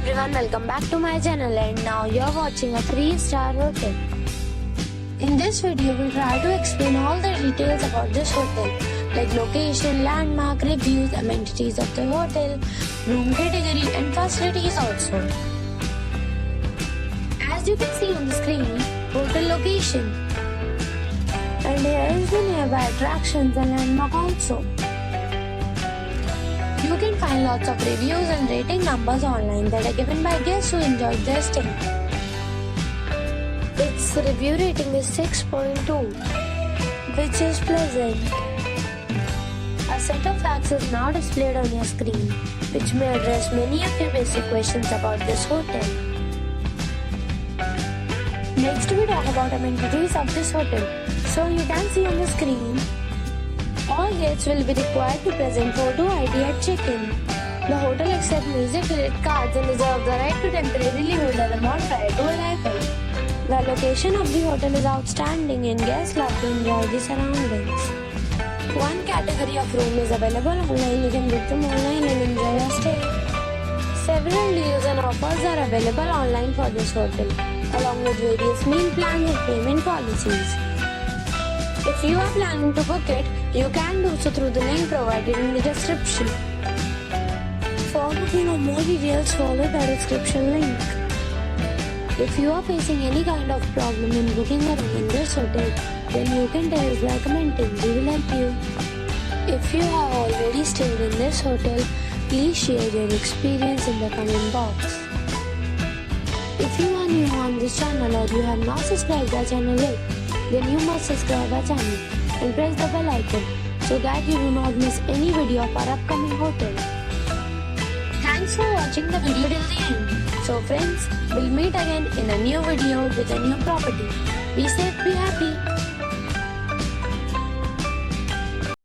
everyone, welcome back to my channel, and now you're watching a 3-star hotel. In this video, we'll try to explain all the details about this hotel, like location, landmark, reviews, amenities of the hotel, room category and facilities also. As you can see on the screen, hotel location. And here is the nearby attractions and landmark also. You can find lots of reviews and rating numbers online that are given by guests who enjoyed their stay. Its review rating is 6.2, which is pleasant. A set of facts is now displayed on your screen, which may address many of your basic questions about this hotel. Next, we talk about amenities of this hotel. So you can see on the screen, all guests will be required to present photo ID at check-in. The hotel accepts major credit cards and reserves the right to temporarily hold an amount prior to arrival. The location of the hotel is outstanding and guests love to enjoy the surroundings. One category of room is available online. You can book them online and enjoy your stay. Several deals and offers are available online for this hotel, along with various meal plans and payment policies. If you are planning to book it, you can do so through the link provided in the description. For booking or more details, follow the description link. If you are facing any kind of problem in booking a room in this hotel, then you can tell us by commenting. We will help you. If you have already stayed in this hotel, please share your experience in the comment box. If you are new on this channel or you have not subscribed our channel yet, then you must subscribe our channel and press the bell icon so that you do not miss any video of our upcoming hotel. Thanks for watching the video till the end. So friends, we'll meet again in a new video with a new property. Be safe, be happy.